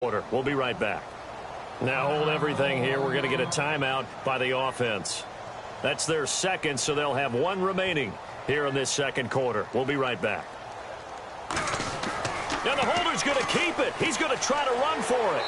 quarter. We'll be right back. Now hold everything here. We're going to get a timeout by the offense. That's their second, so they'll have one remaining here in this second quarter. We'll be right back. Now the holder's going to keep it. He's going to try to run for it.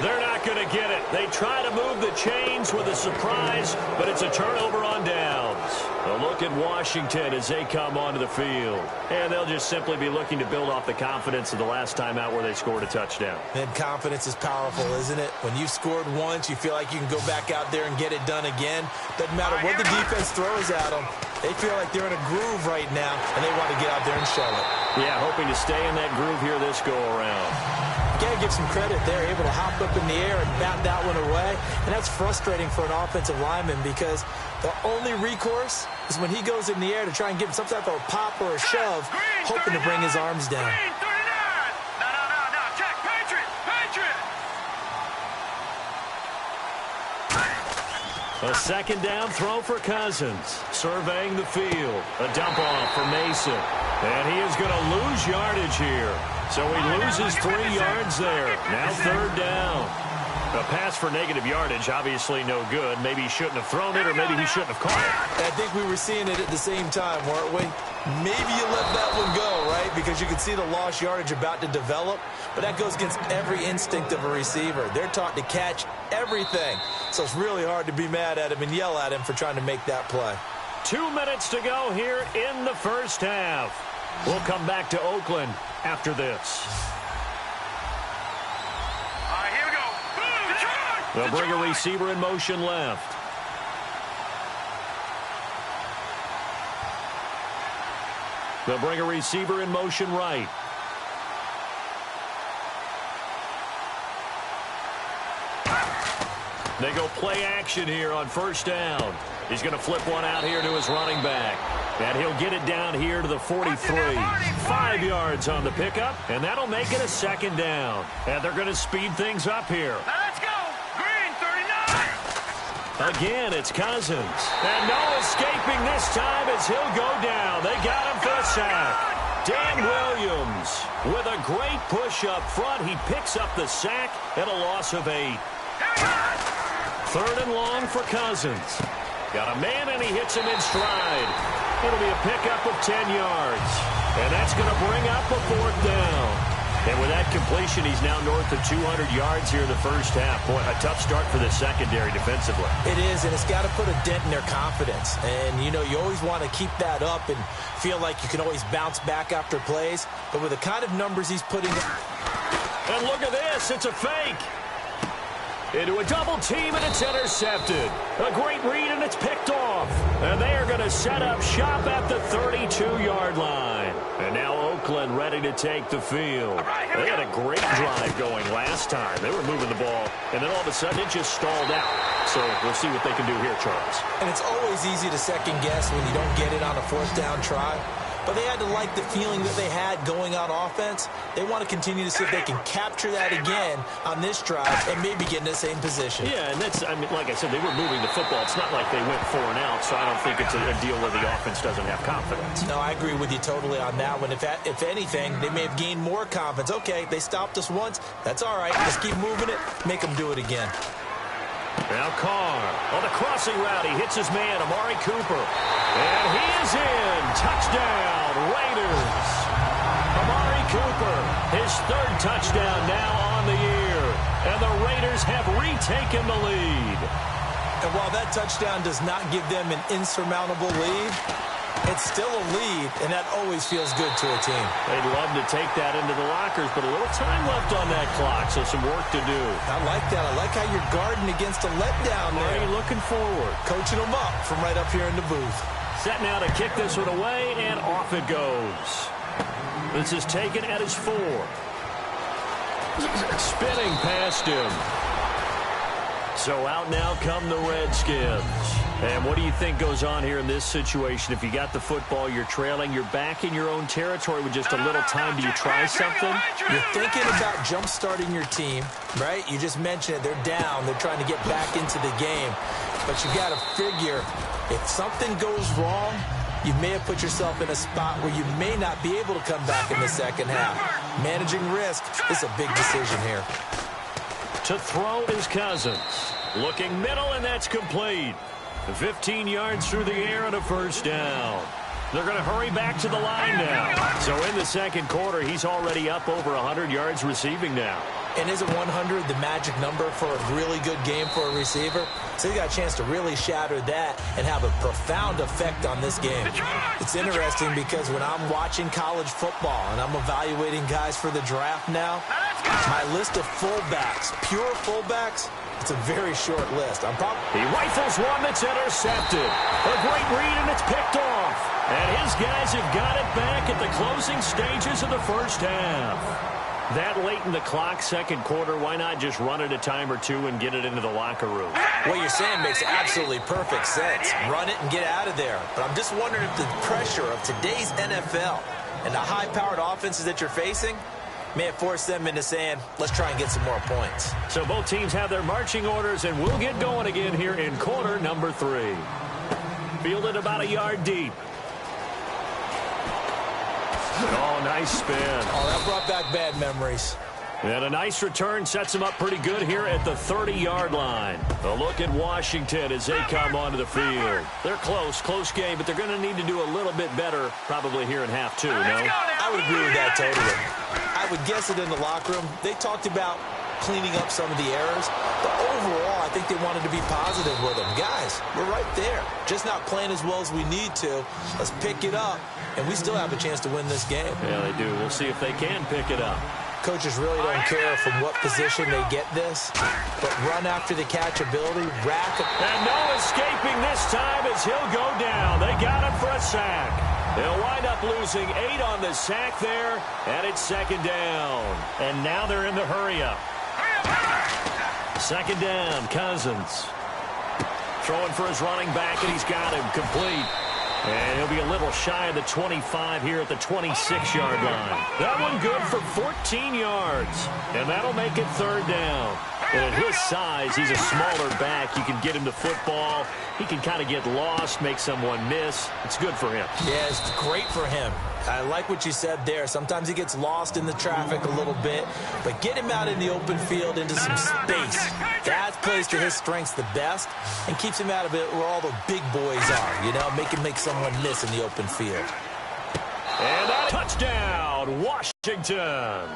They're not going to get it. They try to move the chains with a surprise, but it's a turnover on downs. A look at Washington as they come onto the field. And they'll just simply be looking to build off the confidence of the last time out where they scored a touchdown. And confidence is powerful, isn't it? When you've scored once, you feel like you can go back out there and get it done again. Doesn't matter what the defense throws at them. They feel like they're in a groove right now, and they want to get out there and show it. Yeah, hoping to stay in that groove here this go-around. Got to give some credit. They're able to hop up in the air and bat that one away. And that's frustrating for an offensive lineman because the only recourse is when he goes in the air to try and give some type of a pop or a shove, hoping to bring his arms down. A second down throw for Cousins. Surveying the field. A dump off for Mason. And he is going to lose yardage here. So he loses 3 yards there. Now third down. A pass for negative yardage, obviously no good. Maybe he shouldn't have thrown it, or maybe he shouldn't have caught it. I think we were seeing it at the same time, weren't we? Maybe you let that one go, right? Because you can see the lost yardage about to develop. But that goes against every instinct of a receiver. They're taught to catch everything. So it's really hard to be mad at him and yell at him for trying to make that play. 2 minutes to go here in the first half. We'll come back to Oakland after this. All right, here we go. Boom, They'll bring a receiver in motion left. They'll bring a receiver in motion right. They go play action here on first down. He's going to flip one out here to his running back. And he'll get it down here to the 43. 5 yards on the pickup, and that'll make it a second down. And they're going to speed things up here. Now let's go. Green, 39. Again, it's Cousins. And no escaping this time as he'll go down. They got him for a sack. Dan Williams with a great push up front. He picks up the sack and a loss of 8. Third and long for Cousins. Got a man, and he hits him in stride. It'll be a pickup of 10 yards. And that's going to bring up a fourth down. And with that completion, he's now north of 200 yards here in the first half. Boy, a tough start for the secondary defensively. It is, and it's got to put a dent in their confidence. And, you know, you always want to keep that up and feel like you can always bounce back after plays. But with the kind of numbers he's putting up. And look at this. It's a fake. Into a double team, and it's intercepted. A great read, and it's picked off. And they are going to set up shop at the 32-yard line. And now Oakland ready to take the field. They had a great drive going last time. They were moving the ball, and then all of a sudden it just stalled out. So we'll see what they can do here, Charles. And it's always easy to second guess when you don't get it on a fourth down try. But they had to like the feeling that they had going on offense. They want to continue to see if they can capture that again on this drive and maybe get in the same position. Yeah, and that's, I mean, like I said, they were moving the football. It's not like they went 4 and out, so I don't think it's a deal where the offense doesn't have confidence. No, I agree with you totally on that one. If anything, they may have gained more confidence. Okay, they stopped us once. That's all right. Let's keep moving it. Make them do it again. Now Carr on the crossing route. He hits his man, Amari Cooper. And he is in. Touchdown, Raiders. Amari Cooper, his 3rd touchdown now on the year. And the Raiders have retaken the lead. And while that touchdown does not give them an insurmountable lead, it's still a lead, and that always feels good to a team. They'd love to take that into the lockers, but a little time left on that clock, so some work to do. I like that. I like how you're guarding against a letdown there. Already looking forward. Coaching them up from right up here in the booth. Set now to kick this one away, and off it goes. This is taken at his 4. Spinning past him. So out now come the Redskins. And what do you think goes on here in this situation? If you got the football, you're trailing, you're back in your own territory with just a little time. Do you try something? You're thinking about jump-starting your team, right? You just mentioned it. They're down. They're trying to get back into the game. But you got to figure, if something goes wrong, you may have put yourself in a spot where you may not be able to come back in the second half. Managing risk is a big decision here. To throw is Cousins. Looking middle, and that's complete. 15 yards through the air and a first down. They're going to hurry back to the line now. So in the second quarter, he's already up over 100 yards receiving now. And isn't 100 the magic number for a really good game for a receiver? So he got a chance to really shatter that and have a profound effect on this game. It's interesting because when I'm watching college football and I'm evaluating guys for the draft now, my list of fullbacks, pure fullbacks, it's a very short list. He rifles one that's intercepted. A great read, and it's picked off. And his guys have got it back at the closing stages of the first half. That late in the clock, second quarter, why not just run it a time or two and get it into the locker room? What you're saying makes absolutely perfect sense. Run it and get out of there. But I'm just wondering if the pressure of today's NFL and the high-powered offenses that you're facing may have forced them into saying, let's try and get some more points. So both teams have their marching orders, and we'll get going again here in quarter number 3. Fielded about a yard deep. Oh, nice spin. Oh, that brought back bad memories. And a nice return sets him up pretty good here at the 30-yard line. A look at Washington as they come onto the field. They're close game, but they're going to need to do a little bit better probably here in half 2, no? I would agree with that totally. I would guess it in the locker room. They talked about cleaning up some of the errors, but overall, I think they wanted to be positive with them. Guys, we're right there. Just not playing as well as we need to. Let's pick it up, and we still have a chance to win this game. Yeah, they do. We'll see if they can pick it up. Coaches really don't care from what position they get this, but run after the catch ability, rack. And no escaping this time as he'll go down. They got him for a sack. They'll wind up losing 8 on the sack there, and it's second down. And now they're in the hurry-up. Second down, Cousins. Throwing for his running back, and he's got him complete. And he'll be a little shy of the 25 here at the 26-yard line. That one good for 14 yards. And that'll make it third down. And at his size, he's a smaller back. You can get him to football. He can kind of get lost, make someone miss. It's good for him. Yeah, it's great for him. I like what you said there. Sometimes he gets lost in the traffic a little bit, but get him out in the open field into some space. That plays to his strengths the best and keeps him out of it where all the big boys are, you know, make someone miss in the open field. And a touchdown, Washington.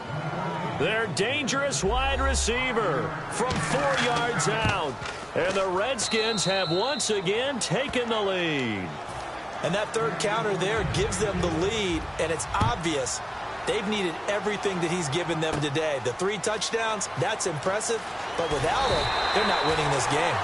Their dangerous wide receiver from 4 yards out. And the Redskins have once again taken the lead. And that third counter there gives them the lead, and it's obvious they've needed everything that he's given them today. The 3 touchdowns, that's impressive, but without him, they're not winning this game.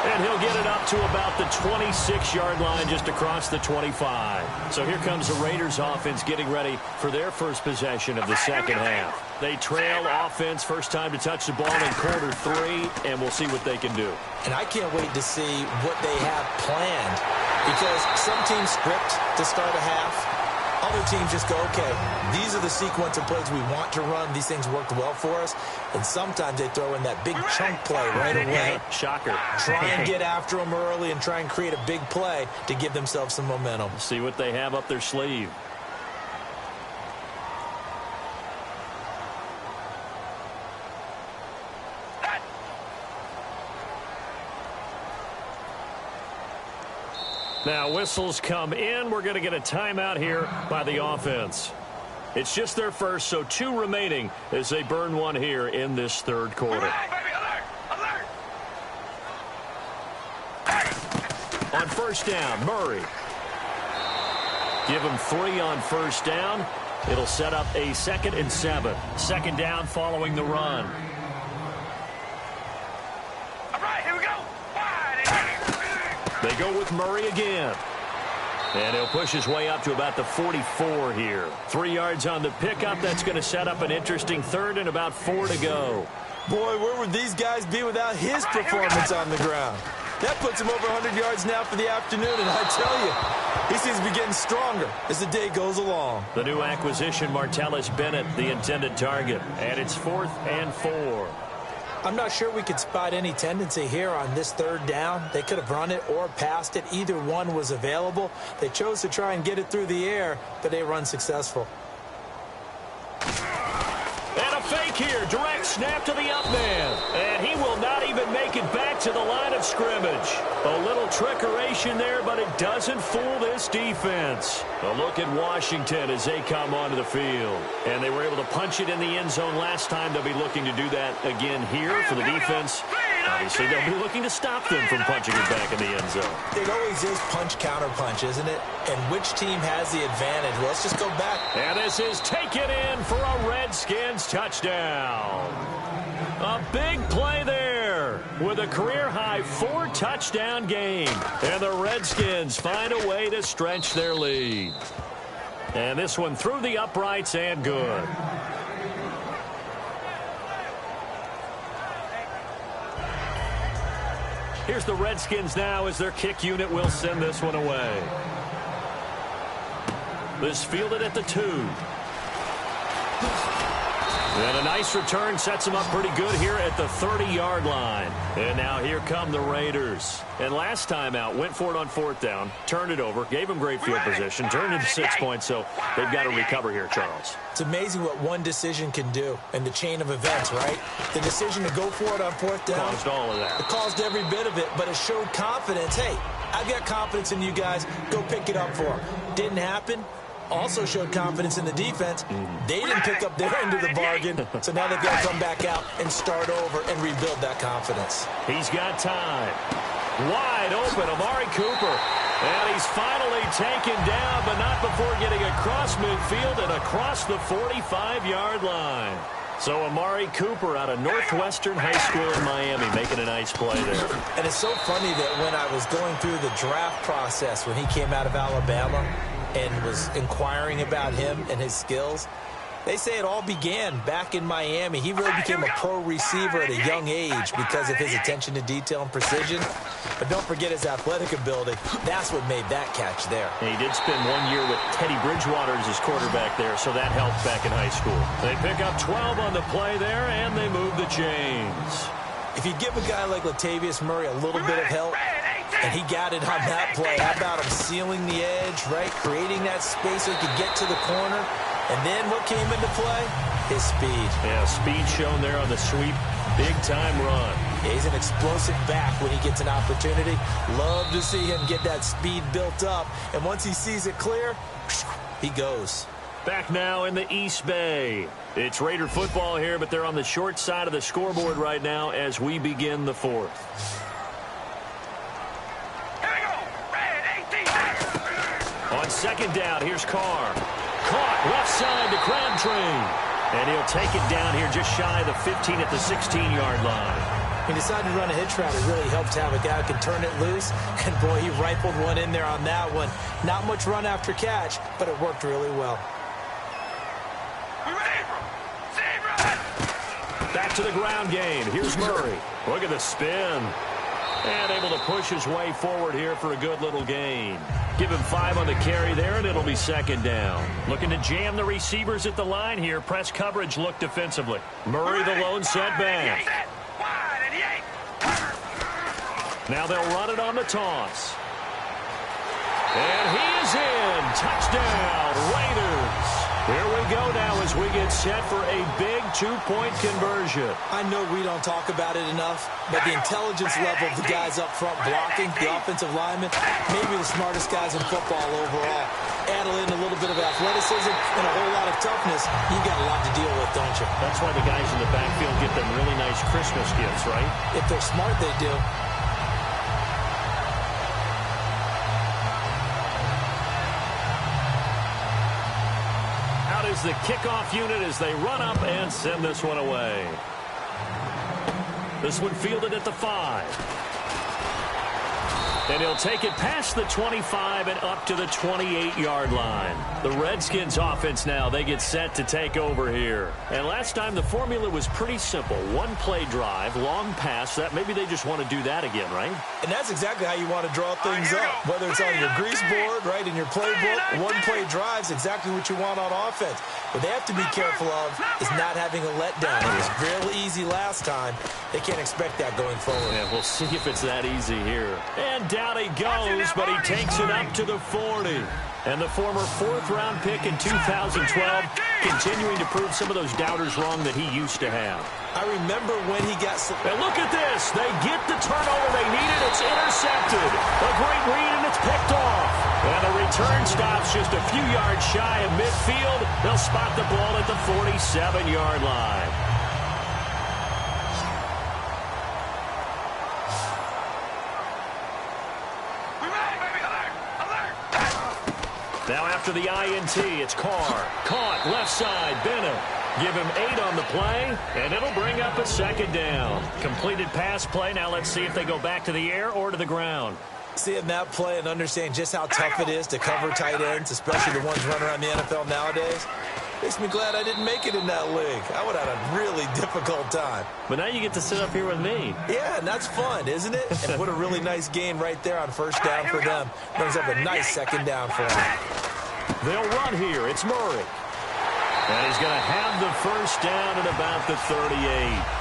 And he'll get it up to about the 26-yard line just across the 25. So here comes the Raiders offense getting ready for their first possession of the second half. They trail offense, first time to touch the ball in quarter 3, and we'll see what they can do. And I can't wait to see what they have planned, because some teams script to start a half. Other teams just go, okay, these are the sequence of plays we want to run. These things worked well for us. And sometimes they throw in that big chunk play right away. Shocker. Try and get after them early and try and create a big play to give themselves some momentum. See what they have up their sleeve. Now, whistles come in. We're going to get a timeout here by the offense. It's just their first, so 2 remaining as they burn one here in this third quarter. On first down, Murray. Give him 3 on first down. It'll set up a 2nd and 7. Second down following the run. They go with Murray again. And he'll push his way up to about the 44 here. 3 yards on the pickup. That's going to set up an interesting third and about 4 to go. Boy, where would these guys be without his performance on the ground? That puts him over 100 yards now for the afternoon, and I tell you, he seems to be getting stronger as the day goes along. The new acquisition, Martellus Bennett, the intended target. And it's 4th and 4. I'm not sure we could spot any tendency here on this third down. They could have run it or passed it. Either one was available. They chose to try and get it through the air, but they were unsuccessful. snap to the up man. And he will not even make it back to the line of scrimmage. A little trickeration there, but it doesn't fool this defense. A look at Washington as they come onto the field. And they were able to punch it in the end zone last time. They'll be looking to do that again here for the defense. Obviously, they'll be looking to stop them from punching it back in the end zone. It always is punch-counter-punch, isn't it? And which team has the advantage? Well, let's just go back. And this is taken in for a Redskins touchdown. A big play there with a career-high 4-touchdown game. And the Redskins find a way to stretch their lead. And this one through the uprights and good. Here's the Redskins now as their kick unit will send this one away. This fielded at the 2. And a nice return sets them up pretty good here at the 30-yard line. And now here come the Raiders. And last time out, went for it on 4th down, turned it over, gave them great field position, turned it to 6 points, so they've got to recover here, Charles. It's amazing what one decision can do in the chain of events, right? The decision to go for it on 4th down. Caused all of that. It caused every bit of it, but it showed confidence. Hey, I've got confidence in you guys. Go pick it up for them. Didn't happen. Also showed confidence in the defense. They didn't pick up their end of the bargain, so now they've got to come back out and start over and rebuild that confidence. He's got time. Wide open, Amari Cooper. And he's finally taken down, but not before getting across midfield and across the 45-yard line. So Amari Cooper out of Northwestern High School in Miami making a nice play there. And it's so funny that when I was going through the draft process when he came out of Alabama and was inquiring about him and his skills, they say it all began back in Miami. He really became a pro receiver at a young age because of his attention to detail and precision. But don't forget his athletic ability. That's what made that catch there. And he did spend 1 year with Teddy Bridgewater as his quarterback there, so that helped back in high school. They pick up 12 on the play there, and they move the chains. If you give a guy like Latavius Murray a little bit of help, and he got it on that play, how about him sealing the edge, right? Creating that space so he could get to the corner. And then what came into play? His speed. Yeah, speed shown there on the sweep. Big-time run. Yeah, he's an explosive back when he gets an opportunity. Love to see him get that speed built up. And once he sees it clear, he goes. Back now in the East Bay. It's Raider football here, but they're on the short side of the scoreboard right now as we begin the 4th. On 2nd down, here's Carr. Caught left side to Crabtree. And he'll take it down here just shy of the 15 at the 16-yard line. He decided to run a hitch route. It really helped to have a guy who can turn it loose. And, boy, he rifled one in there on that one. Not much run after catch, but it worked really well. Back to the ground game. Here's Murray. Look at the spin. And able to push his way forward here for a good little gain. Give him 5 on the carry there, and it'll be 2nd down. Looking to jam the receivers at the line here. Press coverage look defensively. Murray the lone setback. Now they'll run it on the toss. And he is in. Touchdown, Raiders. Here we go now as we get set for a big 2-point conversion. I know we don't talk about it enough, but the intelligence level of the guys up front blocking, the offensive linemen, maybe the smartest guys in football overall. Add in a little bit of athleticism and a whole lot of toughness, you got a lot to deal with, don't you? That's why the guys in the backfield get them really nice Christmas gifts, right? If they're smart, they do. Is the kickoff unit as they run up and send this one away. This one fielded at the 5. And he'll take it past the 25 and up to the 28-yard line. The Redskins offense now, they get set to take over here. And last time the formula was pretty simple. One play drive, long pass. That maybe they just want to do that again, right? And that's exactly how you want to draw things up. Whether it's on your grease board, right, in your playbook, one play drive is exactly what you want on offense. What they have to be careful of is not having a letdown. It was real easy last time. They can't expect that going forward. Yeah, we'll see if it's that easy here. And down he goes, but he takes it up to the 40. And the former 4th-round pick in 2012 continuing to prove some of those doubters wrong that he used to have. I remember when he got... And look at this. They get the turnover they needed. It's intercepted. A great read, and it's picked off. And the return stops just a few yards shy of midfield. They'll spot the ball at the 47-yard line. Now after the INT, it's Carr. Caught, left side, Bennett. Give him 8 on the play, and it'll bring up a second down. Completed pass play. Now let's see if they go back to the air or to the ground. Seeing that play and understand just how tough it is to cover tight ends, especially the ones running around the NFL nowadays, makes me glad I didn't make it in that league. I would have had a really difficult time. But now you get to sit up here with me. Yeah, and that's fun, isn't it? And what a really nice gain right there on first down for them. Brings up a nice second down for them. They'll run here. It's Murray. And he's going to have the first down at about the 38.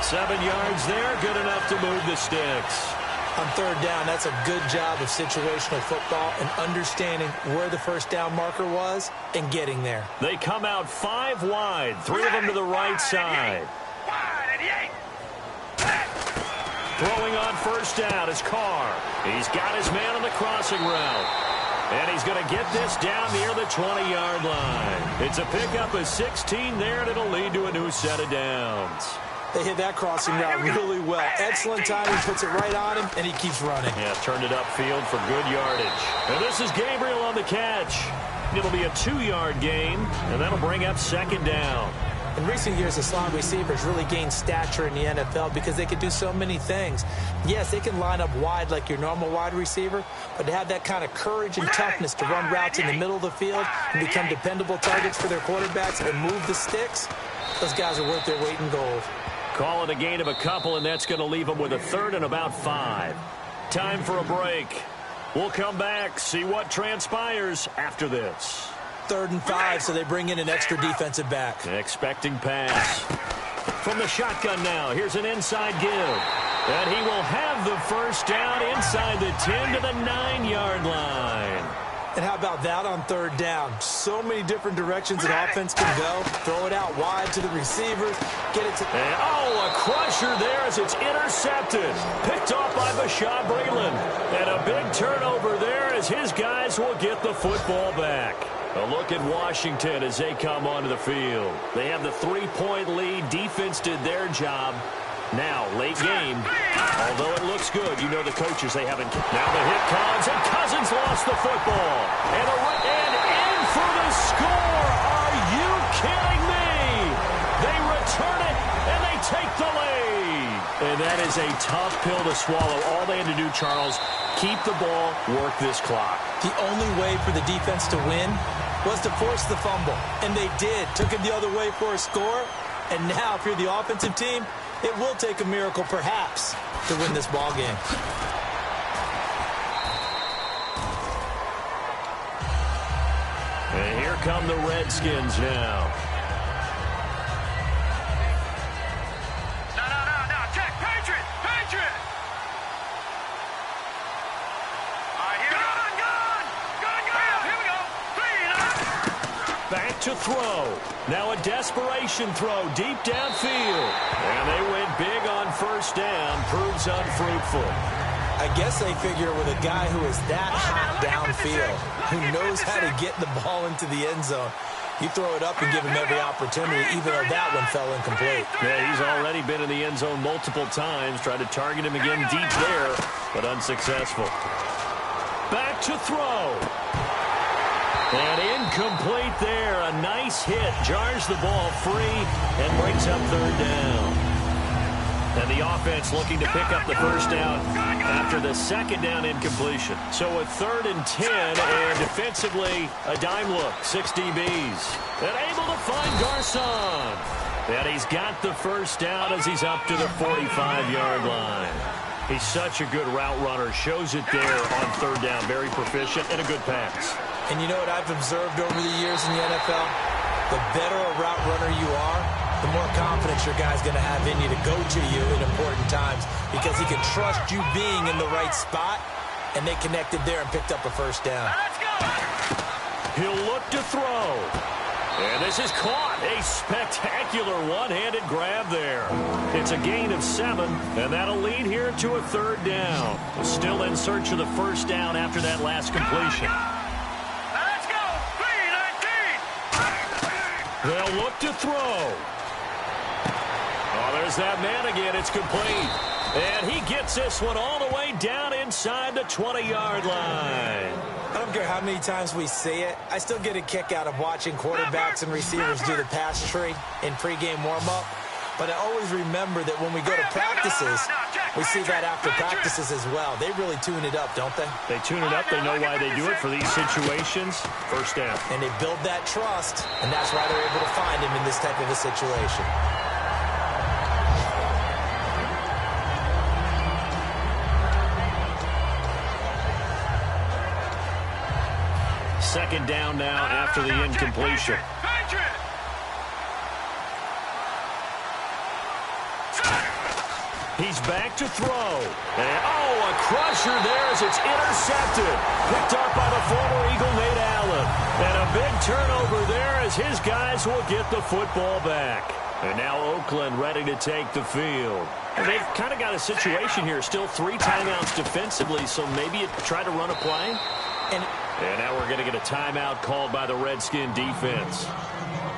7 yards there, good enough to move the sticks. On third down, that's a good job of situational football and understanding where the first down marker was and getting there. They come out 5 wide, 3 of them to the right side. Throwing on first down is Carr. He's got his man on the crossing route. And he's going to get this down near the 20-yard line. It's a pickup of 16 there, and it'll lead to a new set of downs. They hit that crossing route really well. Excellent timing, puts it right on him, and he keeps running. Yeah, turned it upfield for good yardage. And this is Gabriel on the catch. It'll be a 2-yard gain, and that'll bring up second down. In recent years, the slot receivers really gained stature in the NFL because they can do so many things. Yes, they can line up wide like your normal wide receiver, but to have that kind of courage and toughness to run routes in the middle of the field and become dependable targets for their quarterbacks and move the sticks, those guys are worth their weight in gold. Call it a gain of a couple, and that's going to leave them with a third and about 5. Time for a break. We'll come back, see what transpires after this. 3rd and 5, so they bring in an extra defensive back. Expecting pass. From the shotgun now, here's an inside give. And he will have the first down inside the 10 to the 9-yard line. And how about that on third down? So many different directions an offense can go. Throw it out wide to the receivers. Get it to... And, a crusher there as it's intercepted. Picked off by Bashaud Breeland. And a big turnover there as his guys will get the football back. A look at Washington as they come onto the field. They have the 3-point lead. Defense did their job. Now, late game, although it looks good, you know the coaches, they haven't. Now the hit comes, and Cousins lost the football. And in for the score. Are you kidding me? They return it, and they take the lead. And that is a tough pill to swallow. All they had to do, Charles, keep the ball, work this clock. The only way for the defense to win was to force the fumble. And they did. Took it the other way for a score. And now, if you're the offensive team, it will take a miracle, perhaps, to win this ball game. And here come the Redskins now. No. Check. Patriot. All right, here we go. Gun. Here we go. Back to throw. Now a desperation throw deep downfield. And they went big on first down. Proves unfruitful. I guess they figure with a guy who is that hot downfield, who knows how to get the ball into the end zone, you throw it up and give him every opportunity, even though that one fell incomplete. Yeah, he's already been in the end zone multiple times. Tried to target him again deep there, but unsuccessful. Back to throw. And incomplete there. A nice hit. Jars the ball free and brings up third down. And the offense looking to pick up the first down after the second down incompletion. So a 3rd and 10, and defensively, a dime look. 6 DBs. And able to find Garcon. And he's got the first down as he's up to the 45-yard line. He's such a good route runner. Shows it there on third down. Very proficient and a good pass. And you know what I've observed over the years in the NFL? The better a route runner you are, the more confidence your guy's going to have in you to go to you in important times because he can trust you being in the right spot, and they connected there and picked up a first down. Let's go. He'll look to throw. And this is caught. A spectacular one-handed grab there. It's a gain of 7, and that'll lead here to a 3rd down. Still in search of the 1st down after that last completion. Let's go. 3-19. They'll look to throw. Oh, there's that man again. It's complete. And he gets this one all the way down inside the 20-yard line. I don't care how many times we see it. I still get a kick out of watching quarterbacks and receivers do the pass tree in pregame warm-up. But I always remember that when we go to practices, we see that after practices as well. They really tune it up, don't they? They tune it up. They know why they do it for these situations. 1st down. And they build that trust, and that's why they're able to find him in this type of a situation. Second down now after the incompletion. He's back to throw. And, oh, a crusher there as it's intercepted. Picked up by the former Eagle, Nate Allen. And a big turnover there as his guys will get the football back. And now Oakland ready to take the field. And they've kind of got a situation here. Still 3 timeouts defensively, so maybe you try to run a play. And now we're going to get a timeout called by the Redskin defense.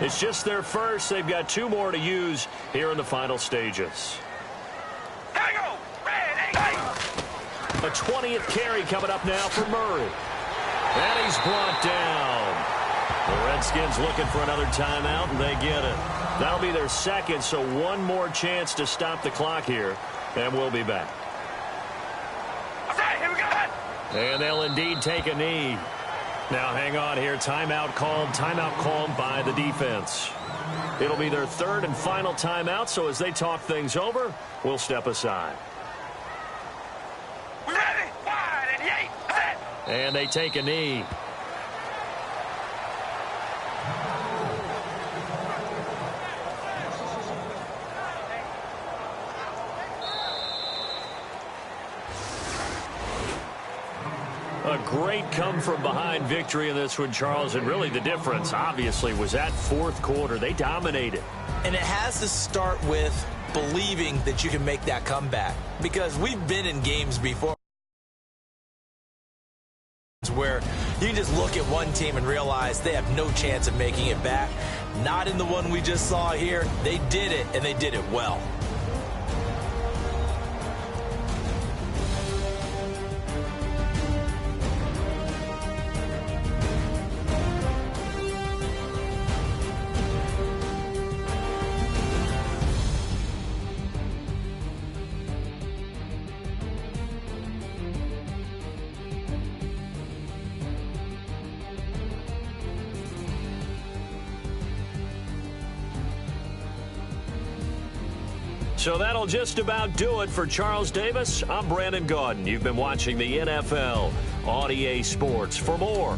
It's just their first. They've got 2 more to use here in the final stages. A 20th carry coming up now for Murray. And he's brought down. The Redskins looking for another timeout, and they get it. That'll be their 2nd, so 1 more chance to stop the clock here, and we'll be back. Okay, here we go. And they'll indeed take a knee. Now hang on here. Timeout called by the defense. It'll be their 3rd and final timeout, so as they talk things over, we'll step aside. We ready? Wide and yay. Set. And they take a knee. A great come-from-behind victory in this one, Charles, and really the difference, obviously, was that 4th quarter. They dominated. And it has to start with believing that you can make that comeback, because we've been in games before where you just look at one team and realize they have no chance of making it back. Not in the one we just saw here. They did it, and they did it well. So that'll just about do it for Charles Davis. I'm Brandon Gaudin. You've been watching the NFL on EA Sports. For more